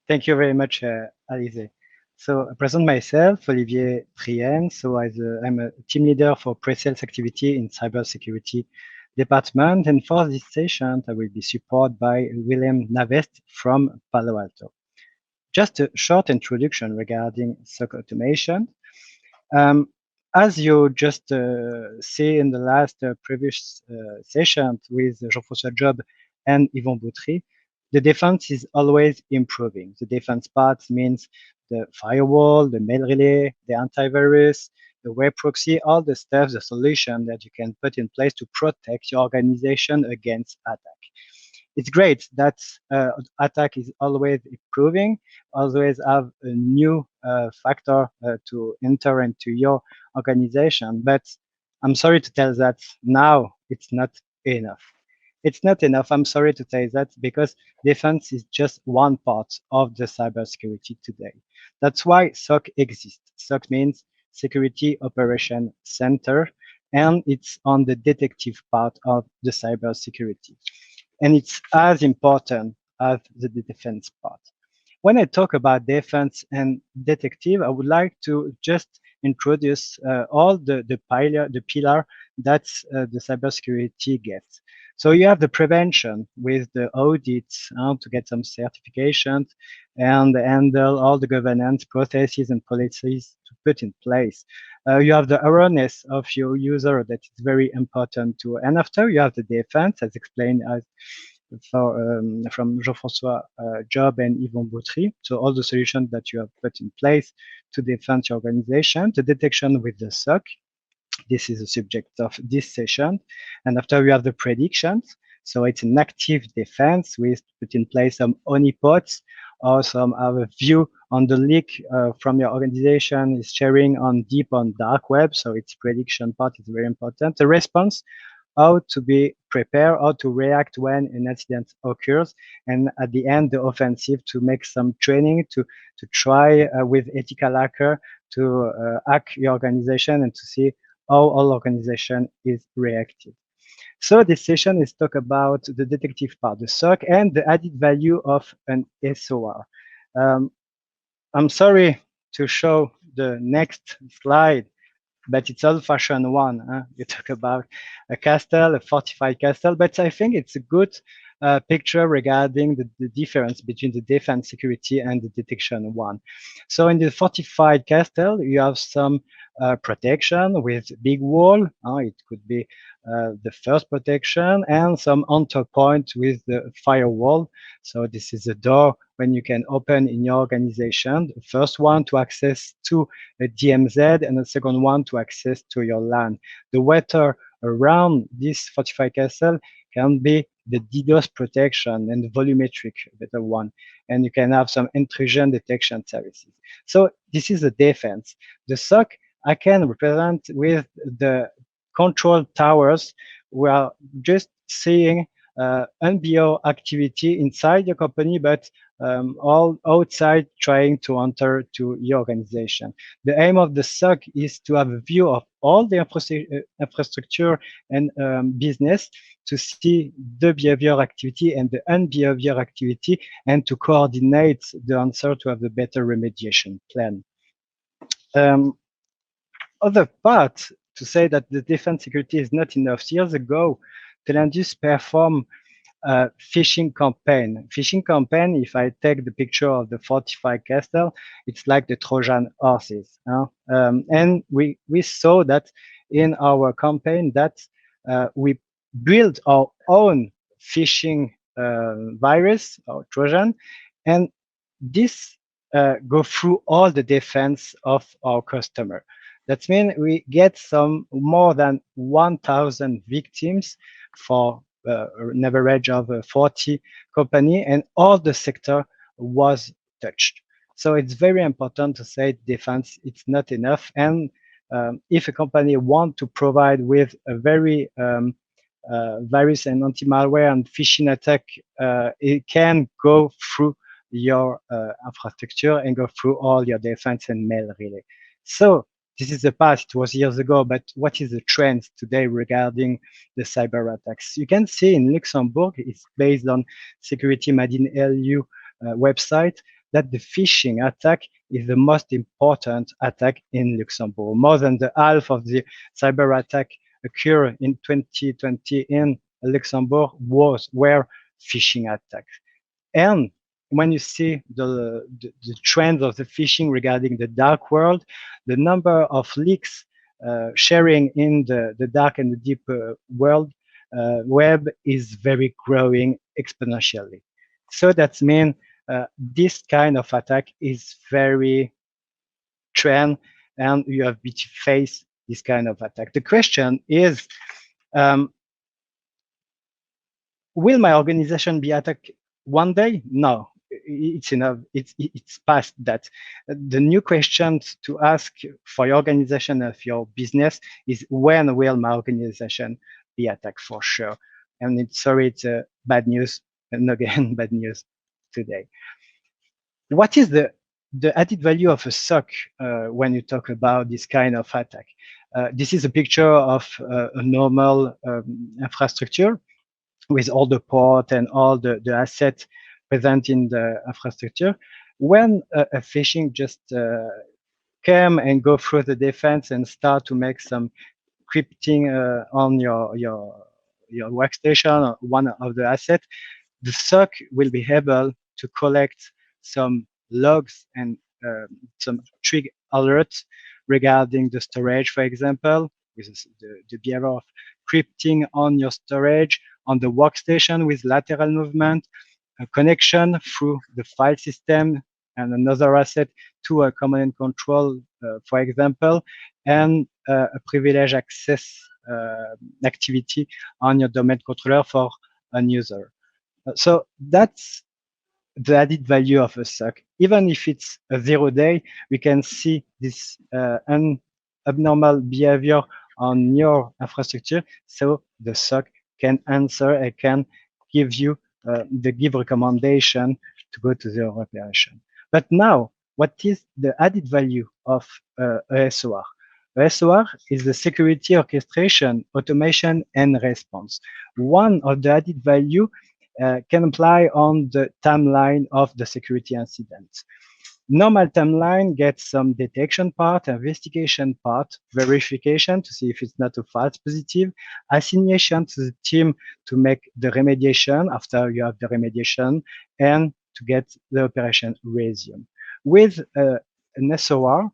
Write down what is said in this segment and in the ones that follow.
Thank you very much, Alize. So I present myself, Olivier Trien. So I'm a team leader for pre-sales activity in cybersecurity department. And for this session, I will be supported by William Navest from Palo Alto. Just a short introduction regarding SOC automation. Um, as you just see in the last previous session with Jean-François Job and Yvon Boutry, the defense is always improving. The defense part means the firewall, the mail relay, the antivirus, the web proxy, all the stuff, the solution that you can put in place to protect your organization against attack. It's great that attack is always improving, always have a new factor to enter into your organization. But I'm sorry to tell that now it's not enough. It's not enough. I'm sorry to say that because defense is just one part of the cybersecurity today. That's why SOC exists. SOC means Security Operation Center, and it's on the detective part of the cybersecurity. And it's as important as the defense part. When I talk about defense and detective, I would like to just introduce all the pillar that the cybersecurity gets. So you have the prevention with the audits to get some certifications and handle all the governance processes and policies to put in place. You have the awareness of your user that is very important too. And after you have the defense, as explained as from Jean-François Job and Yvon Boutry. So all the solutions that you have put in place to defend your organization, the detection with the SOC. This is the subject of this session. And after we have the predictions. So it's an active defense with put in place some honeypots or some other view on the leak from your organization is sharing on deep on dark web. So its prediction part is very important. The response, how to be prepared, how to react when an incident occurs, and at the end, the offensive to make some training to try with ethical hacker to hack your organization and to see how all organization is reactive. So this session is talk about the detective part, the SOC, and the added value of an SOR. I'm sorry to show the next slide, but it's old-fashioned one. You talk about a castle, a fortified castle, but I think it's a good picture regarding the difference between the defense security and the detection one. So in the fortified castle, you have some protection with big wall. It could be the first protection and some enter point with the firewall. So this is a door when you can open in your organization. The first one to access to a DMZ and the second one to access to your LAN. The water around this fortified castle can be the DDoS protection and the volumetric better one. And you can have some intrusion detection services. So this is the defense. The SOC I can represent with the control towers. We are just seeing NBO activity inside your company, but all outside trying to enter to your organization. The aim of the SOC is to have a view of all the infrastructure and business to see the behavior activity and the unbehavior activity and to coordinate the answer to have a better remediation plan. Other part to say that the defense security is not enough. Years ago, Telindus performed a phishing campaign. Phishing campaign, if I take the picture of the fortified castle, it's like the Trojan horses. And we saw that in our campaign that we built our own phishing virus or Trojan, and this go through all the defense of our customer. That means we get some more than 1,000 victims for an average of 40 company, and all the sector was touched. So it's very important to say defense, it's not enough. And if a company want to provide with a very virus and anti-malware and phishing attack, it can go through your infrastructure and go through all your defense and mail relay. So this is the past, it was years ago, but what is the trend today regarding the cyber attacks? You can see in Luxembourg, it's based on Security Made in LU website, that the phishing attack is the most important attack in Luxembourg. More than the half of the cyber attack occur in 2020 in Luxembourg were phishing attacks. And when you see the trend of the phishing regarding the dark world, the number of leaks sharing in the dark and the deep world web is very growing exponentially. So that means this kind of attack is very trend, and you have to face this kind of attack. The question is, will my organization be attacked one day? No, it's enough. It's past that. The new question to ask for your organization of your business is, when will my organization be attacked for sure? And it's bad news, and again bad news today. What is the added value of a SOC when you talk about this kind of attack? This is a picture of a normal infrastructure with all the port and all the assets present in the infrastructure. When a phishing just come and go through the defense and start to make some scripting on your workstation or one of the assets, the SOC will be able to collect some logs and some trigger alerts regarding the storage, for example, with the behavior of scripting on your storage, on the workstation with lateral movement, a connection through the file system and another asset to a command and control, for example, and a privilege access activity on your domain controller for an user. So that's the added value of a SOC. Even if it's a 0 day, we can see this abnormal behavior on your infrastructure. So the SOC can answer and can give you the recommendation to go to the operation. But now, what is the added value of a SOR? A SOR is the security orchestration, automation, and response. One of the added value can apply on the timeline of the security incidents. Normal timeline gets some detection part, investigation part, verification to see if it's not a false positive, assignation to the team to make the remediation after you have the remediation, and to get the operation resumed. With an SOR,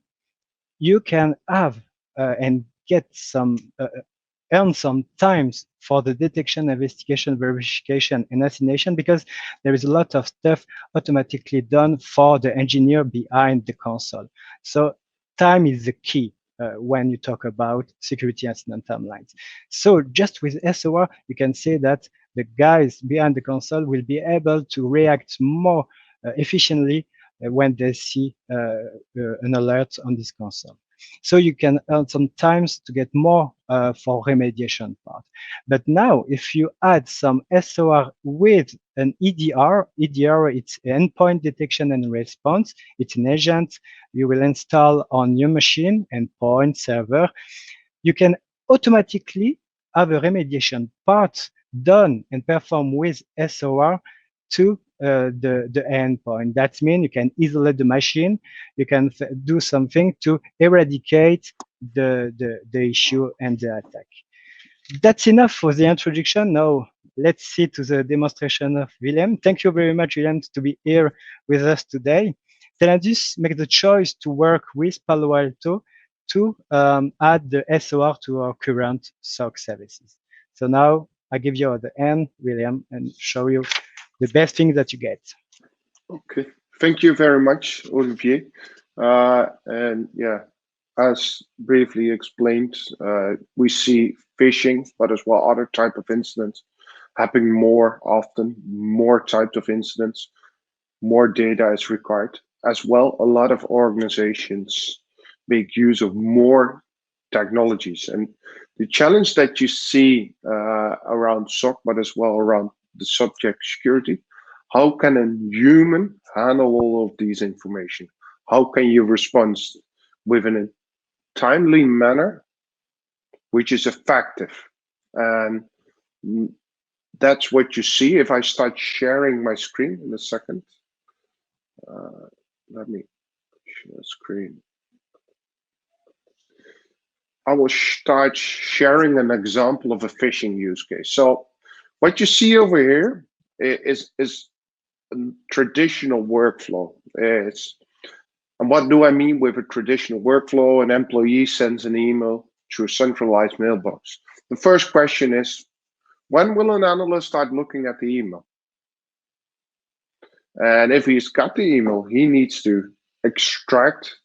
you can have and get some earn some times for the detection, investigation, verification, and assignation, because there is a lot of stuff automatically done for the engineer behind the console. So time is the key when you talk about security incident timelines. So just with SOR, you can say that the guys behind the console will be able to react more efficiently when they see an alert on this console. So you can earn some times to get more for remediation part. But now, if you add some SOR with an EDR, it's endpoint detection and response. It's an agent you will install on your machine, endpoint, server. You can automatically have a remediation part done and performed with SOR to the endpoint. That means you can isolate the machine. You can do something to eradicate the issue and the attack. That's enough for the introduction. Now let's see to the demonstration of Willem. Thank you very much, Willem, to be here with us today. Telindus make the choice to work with Palo Alto to add the SOR to our current SOC services. So now I give you the end, William, and show you the best thing that you get. Okay, thank you very much, Olivier. And yeah, as briefly explained, we see phishing, but as well other type of incidents happening more often, more types of incidents, more data is required. As well, a lot of organizations make use of more technologies. And the challenge that you see around SOC, but as well around the subject security, how can a human handle all of these information? How can you respond within a timely manner, which is effective? And that's what you see if I start sharing my screen in a second. Let me share screen. I will start sharing an example of a phishing use case. So what you see over here is a traditional workflow. And what do I mean with a traditional workflow? An employee sends an email to a centralized mailbox. The first question is, when will an analyst start looking at the email? And if he's got the email, he needs to extract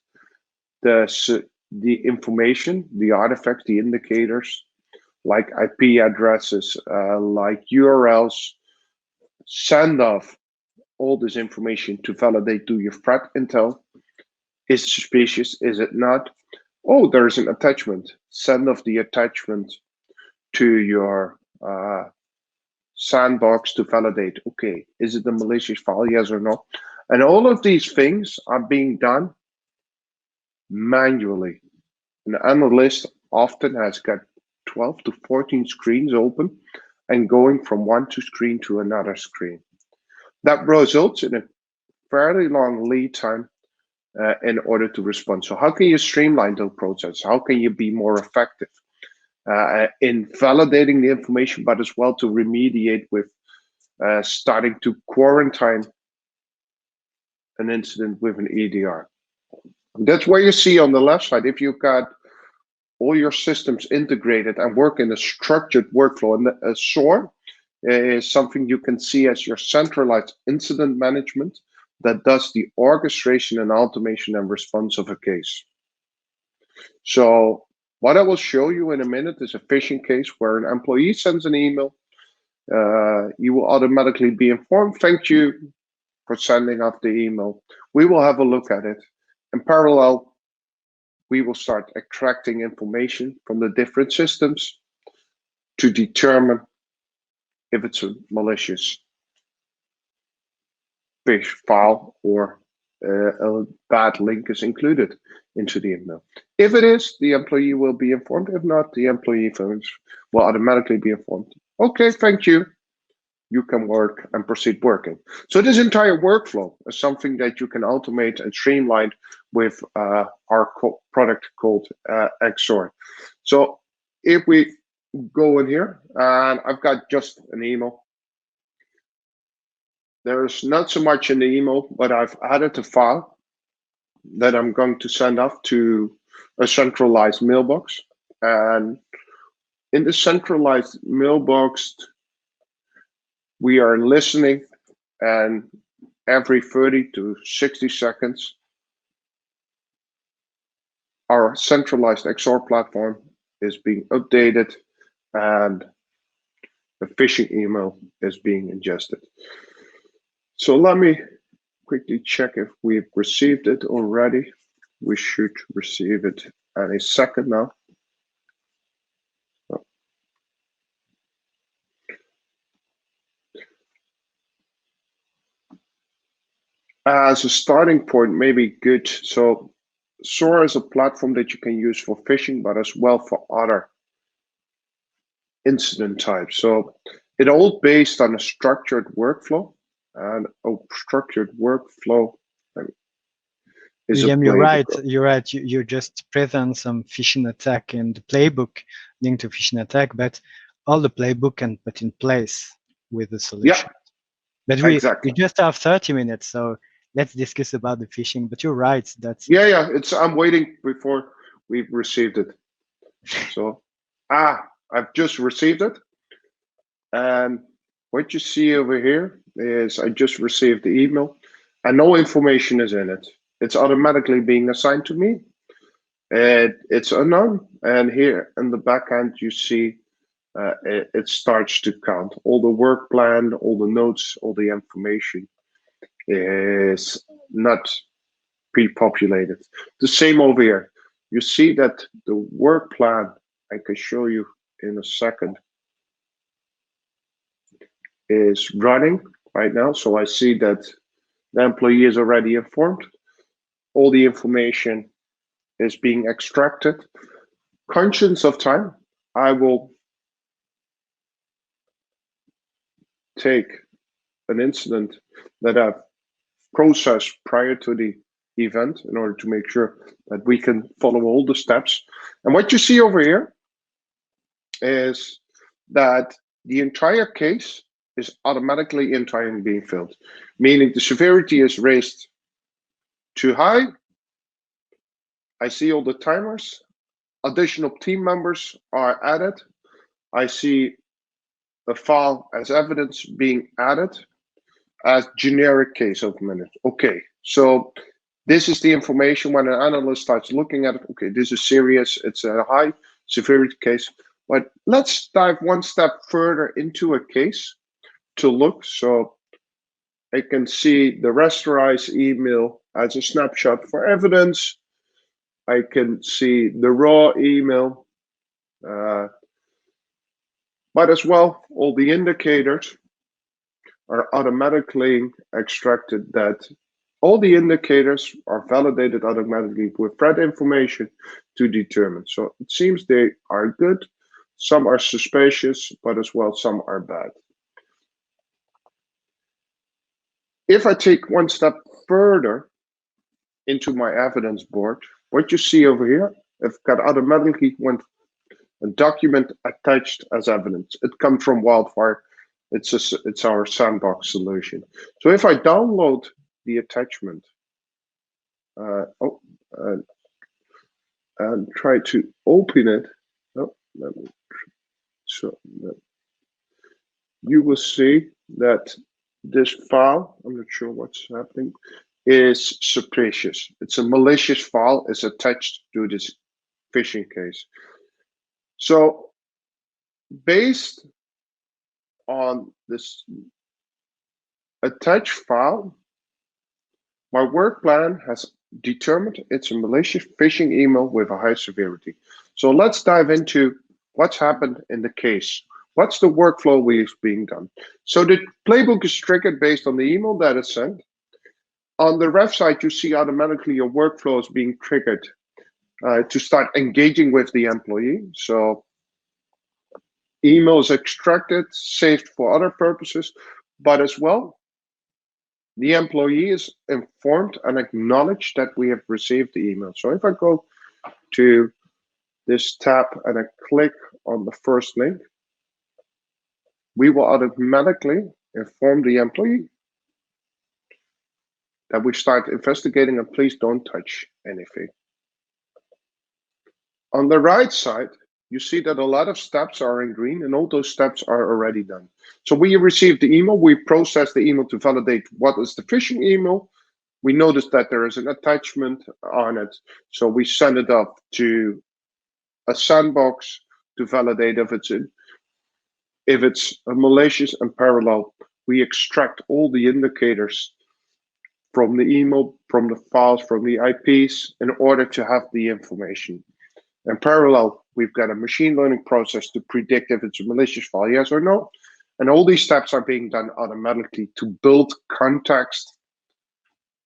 the information, the artifacts, the indicators, like IP addresses, like URLs, send off all this information to validate, do your threat intel. Is it suspicious? Is it not? Oh, there's an attachment. Send off the attachment to your sandbox to validate. Okay, is it a malicious file? Yes or no? And all of these things are being done manually. An analyst often has got 12 to 14 screens open and going from one screen to another screen. That results in a fairly long lead time in order to respond. So how can you streamline those processes? How can you be more effective in validating the information, but as well to remediate with starting to quarantine an incident with an EDR? That's where you see on the left side, if you've got all your systems integrated and work in a structured workflow, and a SOAR is something you can see as your centralized incident management that does the orchestration and automation and response of a case. So what I will show you in a minute is a phishing case where an employee sends an email. You will automatically be informed. Thank you for sending off the email. We will have a look at it. In parallel, we will start extracting information from the different systems to determine if it's a malicious phish file or a bad link is included into the email. If it is, the employee will be informed. If not, the employee will automatically be informed. Okay, thank you. You can work and proceed working. So this entire workflow is something that you can automate and streamline with our product called XOR. So if we go in here, and I've got just an email. There's not so much in the email, but I've added a file that I'm going to send off to a centralized mailbox. And in the centralized mailbox, we are listening, and every 30 to 60 seconds, our centralized XOR platform is being updated and a phishing email is being ingested. So let me quickly check if we've received it already. We should receive it any second now. As a starting point, maybe good. So SOAR is a platform that you can use for phishing, but as well for other incident types. So it all based on a structured workflow, and a structured workflow. William, you're right. You're right. You just present some phishing attack in the playbook linked to phishing attack, but all the playbook can put in place with the solution. Yeah, but we just have 30 minutes, so let's discuss about the phishing. But you're right. That's I'm waiting before we've received it. So I've just received it, and what you see over here is I just received the email, and no information is in it. It's automatically being assigned to me. It's unknown, and here in the back end you see it starts to count. All the work plan, all the notes, all the information is not pre-populated. The same over here. You see that the work plan, I can show you in a second, is running right now. So I see that the employee is already informed. All the information is being extracted. Conscious of time, I will take an incident that I've process prior to the event in order to make sure that we can follow all the steps. And what you see over here is that the entire case is automatically entirely being filled, meaning the severity is raised too high. I see all the timers, additional team members are added. I see a file as evidence being added as generic case open-ended. Okay, so this is the information when an analyst starts looking at it. Okay, this is serious, it's a high severity case. But let's dive one step further into a case to look. So I can see the rasterized email as a snapshot for evidence. I can see the raw email, but as well, all the indicators are automatically extracted, that all the indicators are validated automatically with threat information to determine. So it seems they are good. Some are suspicious, but as well, some are bad. If I take one step further into my evidence board, what you see over here, I've got automatically a document attached as evidence. It comes from Wildfire. It's our sandbox solution. So if I download the attachment and try to open it, you will see that this file, I'm not sure what's happening, is suspicious. It's a malicious file, is attached to this phishing case. So based on this attached file, my work plan has determined it's a malicious phishing email with a high severity. So let's dive into what's happened in the case. What's the workflow being done? So the playbook is triggered based on the email that is sent. On the ref side, you see automatically your workflow is being triggered to start engaging with the employee. So email is extracted, saved for other purposes, but as well, the employee is informed and acknowledged that we have received the email. So if I go to this tab and I click on the first link, we will automatically inform the employee that we start investigating, and please don't touch anything. On the right side, you see that a lot of steps are in green, and all those steps are already done. So we received the email, we process the email to validate what is the phishing email. We noticed that there is an attachment on it, so we send it up to a sandbox to validate if it's a malicious and parallel. We extract all the indicators from the email, from the files, from the IPs in order to have the information. In parallel, we've got a machine learning process to predict if it's a malicious file, yes or no. And all these steps are being done automatically to build context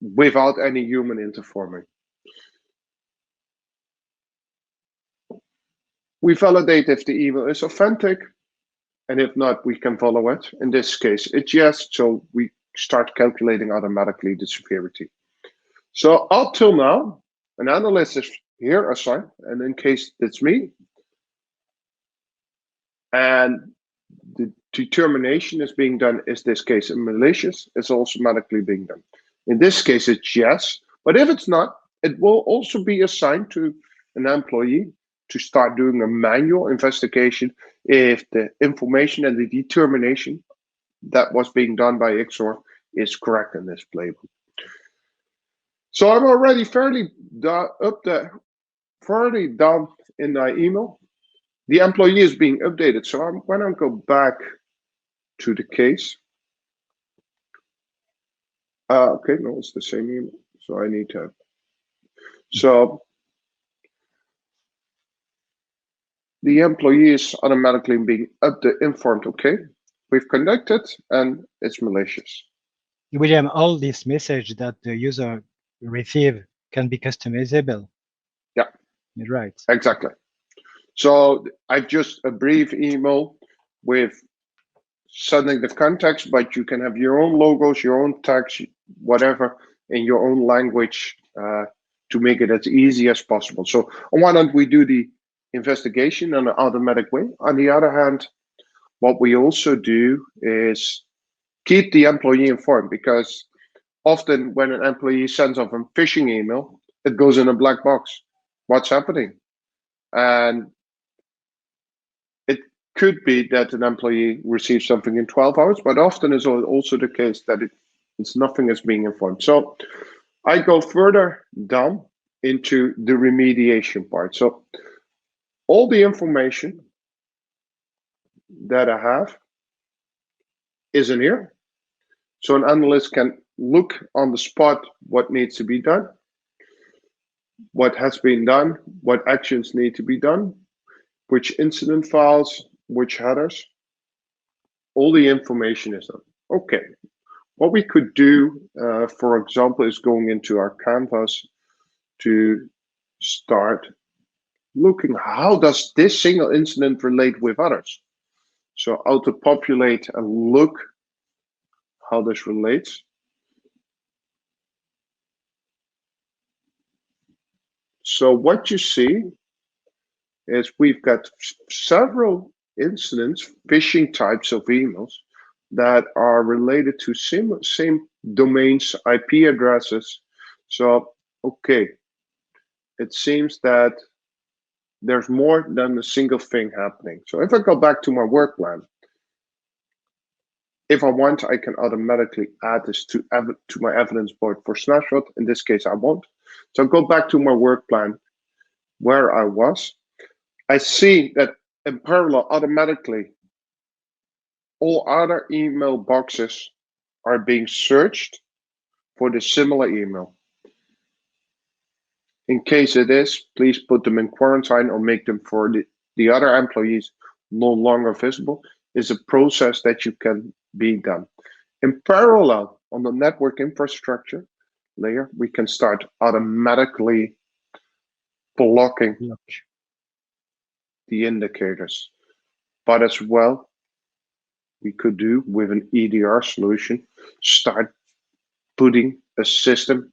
without any human interfering. We validate if the email is authentic, and if not, we can follow it. In this case, it's yes, so we start calculating automatically the severity. So up till now, an analyst is here assigned, and in case it's me, and the determination is being done, is this case malicious? It's automatically being done. In this case, it's yes, but if it's not, it will also be assigned to an employee to start doing a manual investigation if the information and the determination that was being done by XOR is correct in this playbook. So I'm already fairly down in my email. The employee is being updated. So when I go back to the case, okay, no, it's the same email. So I need to. So the employee is automatically being informed. Okay, we've conducted, and it's malicious. William, all these messages that the user receive can be customizable. Yeah, right. Exactly. So I've just a brief email with sending the context, but you can have your own logos, your own text, whatever in your own language to make it as easy as possible. So on one hand, we do the investigation in an automatic way. On the other hand, what we also do is keep the employee informed, because often when an employee sends off a phishing email, it goes in a black box. What's happening? And it could be that an employee receives something in 12 hours, but often it's also the case that it's nothing is being informed. So I go further down into the remediation part. So all the information that I have is in here. So an analyst can look on the spot what needs to be done, what has been done, what actions need to be done, which incident files, which headers. All the information is done. Okay. What we could do, for example, is going into our canvas to start looking how does this single incident relate with others. So auto-populate and look how this relates. So what you see is we've got several incidents, phishing types of emails that are related to same domains, IP addresses. So, okay, it seems that there's more than a single thing happening. So if I go back to my work plan, if I want, I can automatically add this to my evidence board for snapshot. In this case, I won't. So go back to my work plan where I was. I see that in parallel, automatically, all other email boxes are being searched for the similar email. In case it is, please put them in quarantine or make them for the other employees no longer visible. Is a process that you can be done. In parallel, on the network infrastructure layer, we can start automatically blocking the indicators. But as well, we could do with an EDR solution, start putting a system,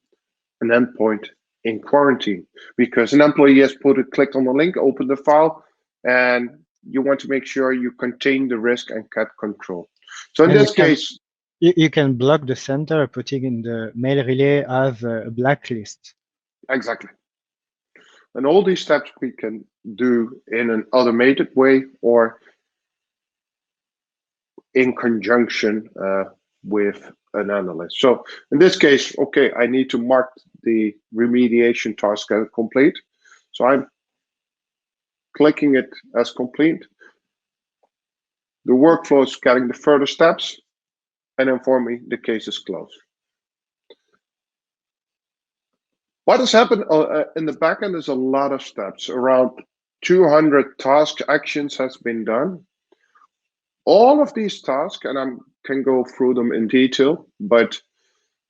an endpoint in quarantine, because an employee has clicked on the link, opened the file, and you want to make sure you contain the risk and get control. So in this case, you can block the center, putting in the mail relay as a blacklist. Exactly. And all these steps we can do in an automated way or in conjunction with an analyst. So in this case, okay, I need to mark the remediation task as complete. So I'm clicking it as complete. The workflow is getting the further steps and inform me the case is closed. What has happened in the backend is a lot of steps. Around 200 task actions has been done. All of these tasks, and I can go through them in detail, but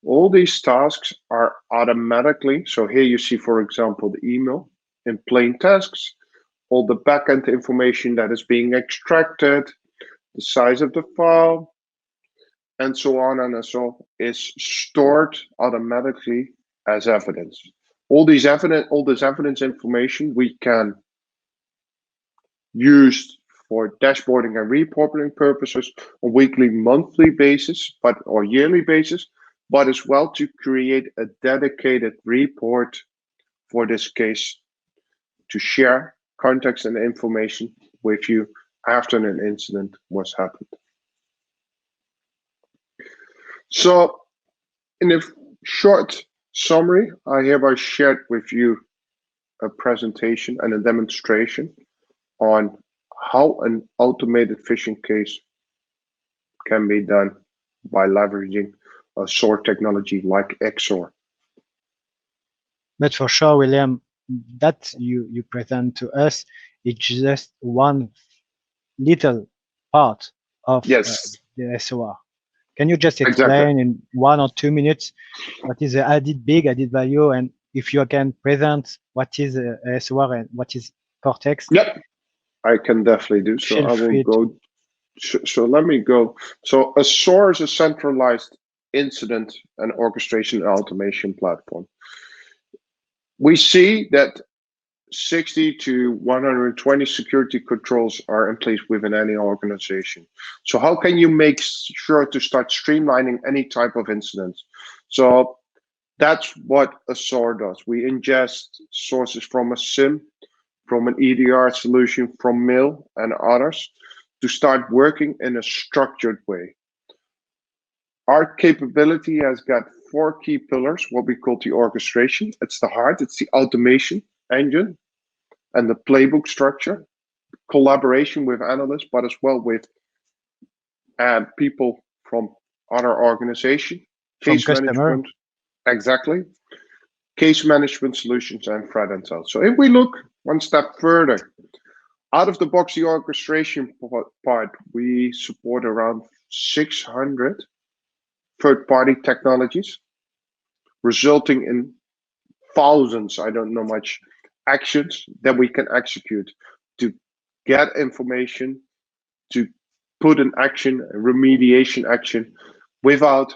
all these tasks are automatically, so here you see, for example, the email in plain tasks, all the backend information that is being extracted, the size of the file, and so on and so is stored automatically as evidence. All this evidence information we can use for dashboarding and reporting purposes on weekly, monthly basis, or yearly basis, but as well to create a dedicated report for this case to share context and information with you after an incident was happened. So in a short summary, I hereby shared with you a presentation and a demonstration on how an automated phishing case can be done by leveraging a SOAR technology like XOR. But for sure, William, that you present to us is just one little part of the SOR. Can you just explain in 1 or 2 minutes what is the added value, and if you can present what is SOR and what is Cortex? Yep, I can definitely do so. I will go. So let me go. So a SOAR is a centralized incident and orchestration and automation platform. We see that 60 to 120 security controls are in place within any organization. So how can you make sure to start streamlining any type of incidents? So that's what a SOAR does. We ingest sources from a SIM, from an EDR solution, from mail and others to start working in a structured way. Our capability has got 4 key pillars, what we call the orchestration. It's the heart, it's the automation engine and the playbook structure, collaboration with analysts, but as well with people from other organizations, case management, exactly, case management solutions and threat intel. So if we look one step further, out of the box, the orchestration part, we support around 600 third-party technologies, resulting in thousands, I don't know much, actions that we can execute to get information, to put an action, a remediation action, without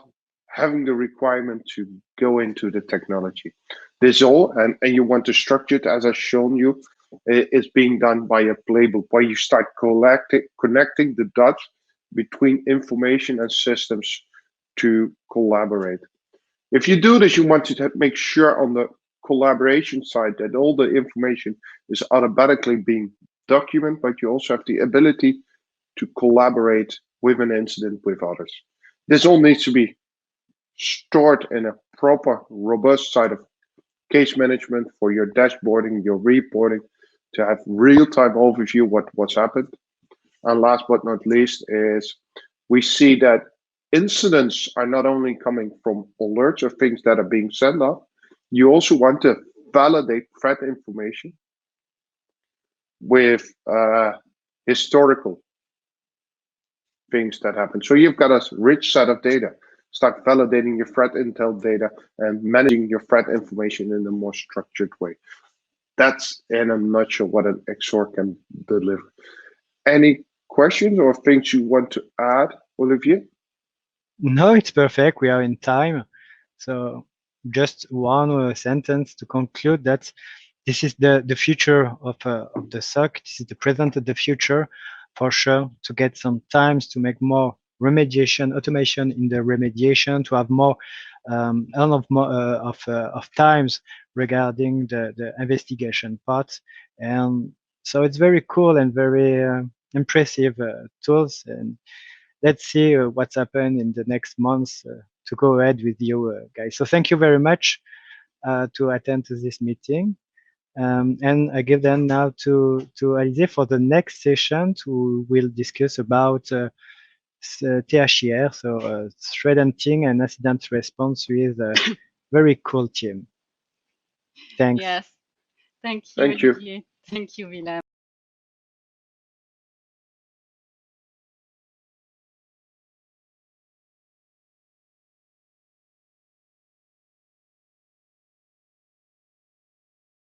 having the requirement to go into the technology. This all, and you want to structure it as I've shown you, is being done by a playbook where you start connecting the dots between information and systems to collaborate. If you do this, you want to make sure on the collaboration side that all the information is automatically being documented, but you also have the ability to collaborate with an incident with others. This all needs to be stored in a proper, robust side of case management for your dashboarding, your reporting, to have real-time overview what's happened. And last but not least is we see that incidents are not only coming from alerts or things that are being sent out, you also want to validate threat information with historical things that happen. So you've got a rich set of data. Start validating your threat intel data and managing your threat information in a more structured way. That's in a nutshell what an XOR can deliver. Any questions or things you want to add, Olivier? No, it's perfect. We are in time. So just one sentence to conclude that this is the future of the SOC. This is the present of the future, for sure, to get some times to make more remediation, automation in the remediation, to have more of times regarding the investigation part. And so it's very cool and very impressive tools. And let's see what's happened in the next months to go ahead with you guys. So thank you very much to attend to this meeting. And I give them now to Alizé for the next session. We'll discuss about THR, so threat hunting and incident response with a very cool team. Thanks. Yes. Thank you, Thank you. Olivier. Thank you, Willem.